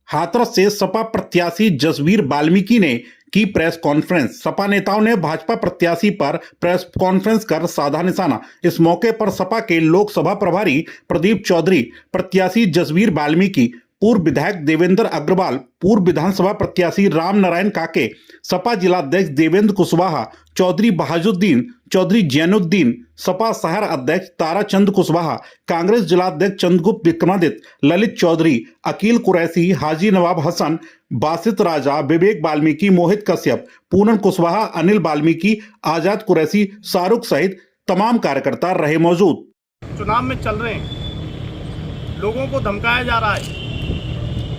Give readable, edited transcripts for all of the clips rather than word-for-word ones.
हाथरस से सपा प्रत्याशी जसवीर वाल्मीकि ने की प्रेस कॉन्फ्रेंस। सपा नेताओं ने भाजपा प्रत्याशी पर प्रेस कॉन्फ्रेंस कर साधा निशाना। इस मौके पर सपा के लोकसभा प्रभारी प्रदीप चौधरी, प्रत्याशी जसवीर वाल्मीकि, पूर्व विधायक देवेंद्र अग्रवाल, पूर्व विधानसभा प्रत्याशी राम नारायण काके, सपा जिलाध्यक्ष देवेंद्र कुशवाहा, चौधरी बहाजुद्दीन, चौधरी जैनुद्दीन, सपा शहर अध्यक्ष ताराचंद कुशवाहा, कांग्रेस जिलाध्यक्ष चंद्रगुप्त विक्रमादित्य, ललित चौधरी, अकील कुरैशी, हाजी नवाब हसन, बासित राजा, विवेक वाल्मीकि, मोहित कश्यप, पूनम कुशवाहा, अनिल वाल्मीकि, आजाद कुरैशी, शाहरुख सहित तमाम कार्यकर्ता रहे मौजूद। चुनाव में चल रहे हैं, लोगों को धमकाया जा रहा है,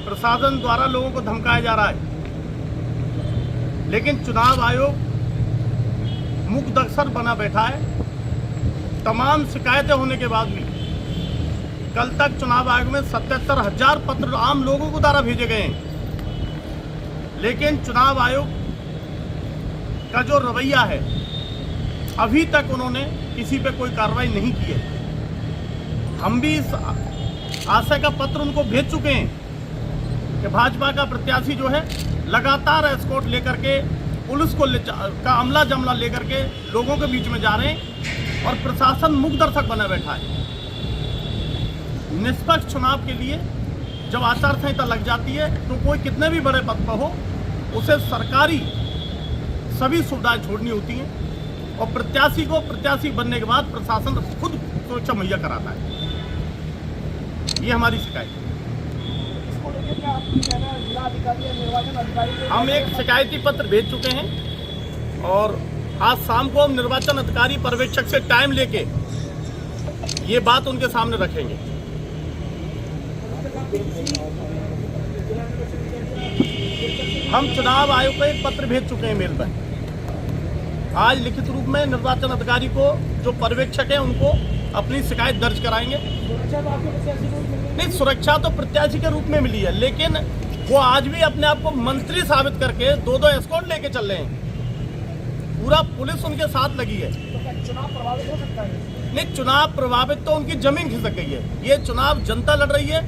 प्रशासन द्वारा लोगों को धमकाया जा रहा है, लेकिन चुनाव आयोग मुकदर्शक बना बैठा है। तमाम शिकायतें होने के बाद भी कल तक चुनाव आयोग में 77,000 पत्र आम लोगों को द्वारा भेजे गए हैं, लेकिन चुनाव आयोग का जो रवैया है, अभी तक उन्होंने किसी पे कोई कार्रवाई नहीं की है। हम भी इस आशय का पत्र उनको भेज चुके हैं कि भाजपा का प्रत्याशी जो है लगातार एस्कॉर्ट लेकर के, पुलिस को का अमला जमला लेकर के लोगों के बीच में जा रहे हैं और प्रशासन मुकदर्शक बना बैठा है। निष्पक्ष चुनाव के लिए जब आचार संहिता लग जाती है तो कोई कितने भी बड़े पद पर हो, उसे सरकारी सभी सुविधाएं छोड़नी होती हैं और प्रत्याशी को प्रत्याशी बनने के बाद प्रशासन खुद सुरक्षा मुहैया कराता है। ये हमारी शिकायत है। हम एक शिकायती पत्र भेज चुके हैं और आज शाम को हम निर्वाचन अधिकारी पर्यवेक्षक से टाइम लेके ये बात उनके सामने रखेंगे। हम चुनाव आयोग को एक पत्र भेज चुके हैं मेल पर। आज लिखित रूप में निर्वाचन अधिकारी को, जो पर्यवेक्षक है, उनको अपनी शिकायत दर्ज कराएंगे। नहीं, सुरक्षा तो प्रत्याशी के रूप में मिली है, लेकिन वो आज भी अपने आप को मंत्री साबित करके दो एस्कॉर्ट लेके चल रहे हैं। पूरा पुलिस उनके साथ लगी है। तो चुनाव प्रभावित हो सकता है? नहीं, चुनाव प्रभावित तो उनकी जमीन खिसक गई है। ये चुनाव जनता लड़ रही है।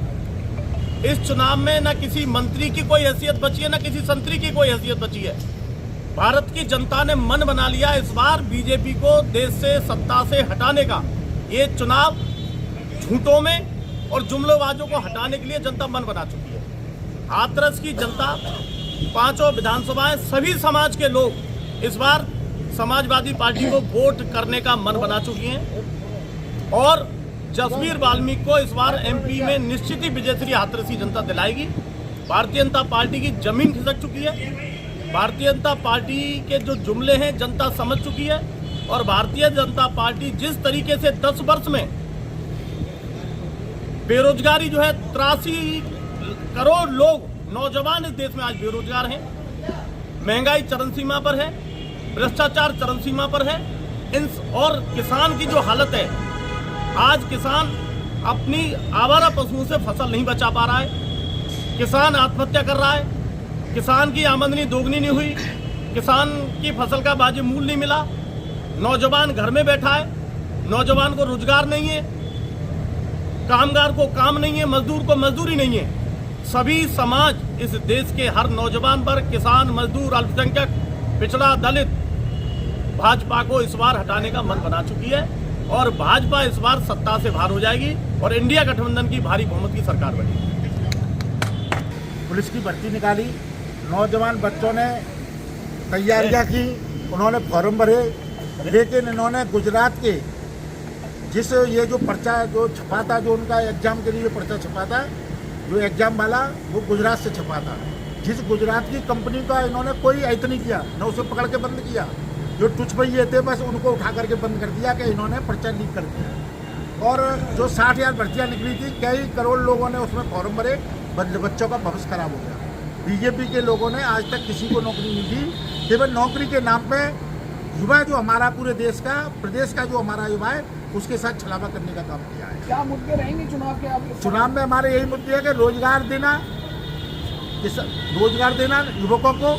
इस चुनाव में न किसी मंत्री की कोई हैसियत बची है, न किसी संतरी की कोई हैसियत बची है। भारत की जनता ने मन बना लिया इस बार बीजेपी को देश से, सत्ता से हटाने का। ये चुनाव झूठों में और जुमलेबाजों को हटाने के लिए जनता मन बना चुकी है। हाथरस की जनता, पांचों विधानसभाएं, सभी समाज के लोग इस बार समाजवादी पार्टी को वोट करने का मन बना चुकी हैं और जसवीर वाल्मीकि को इस बार एमपी में निश्चित ही विजयश्री हाथरसी जनता दिलाएगी। भारतीय जनता पार्टी की जमीन खिसक चुकी है। भारतीय जनता पार्टी के जो जुमले हैं जनता समझ चुकी है और भारतीय जनता पार्टी जिस तरीके से 10 वर्ष में बेरोजगारी जो है, 83 करोड़ लोग नौजवान इस देश में आज बेरोजगार हैं, महंगाई चरम सीमा पर है, भ्रष्टाचार चरम सीमा पर है, और किसान की जो हालत है, आज किसान अपनी आवारा पशुओं से फसल नहीं बचा पा रहा है, किसान आत्महत्या कर रहा है, किसान की आमदनी दोगुनी नहीं हुई, किसान की फसल का वाजिब मूल्य नहीं मिला, नौजवान घर में बैठा है, नौजवान को रोजगार नहीं है, कामगार को काम नहीं है, मजदूर को मजदूरी नहीं है। सभी समाज इस देश के हर नौजवान पर, किसान, मजदूर, अल्पसंख्यक, पिछड़ा, दलित, भाजपा को इस बार हटाने का मन बना चुकी है और भाजपा इस बार सत्ता से बाहर हो जाएगी और इंडिया गठबंधन की भारी बहुमत की सरकार बनेगी। पुलिस की भर्ती निकाली, नौजवान बच्चों ने तैयारियां की, उन्होंने फॉर्म भरे, लेकिन इन्होंने गुजरात के जिस ये जो पर्चा जो छपा था, जो उनका एग्जाम के लिए पर्चा छपा था, जो एग्जाम वाला, वो गुजरात से छपा था। जिस गुजरात की कंपनी का इन्होंने कोई ऐत नहीं किया, न उसे पकड़ के बंद किया। जो टुच भैये थे बस उनको उठा करके बंद कर दिया कि इन्होंने पर्चा लीक कर दिया। और जो 60,000 भर्तियाँ निकली थी, कई करोड़ लोगों ने उसमें फॉर्म भरे, बच्चों का भविष्य खराब हो गया। बीजेपी के लोगों ने आज तक किसी को नौकरी नहीं दी। केवल नौकरी के नाम पे युवा, जो हमारा पूरे देश का, प्रदेश का जो हमारा युवा है, उसके साथ छलावा करने का काम किया है। क्या मुद्दे रहेंगे चुनाव के? आप चुनाव में हमारे यही मुद्दे हैं कि रोजगार देना युवकों को,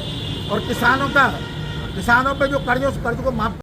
और किसानों पे जो कर्ज, उस कर्ज को माफ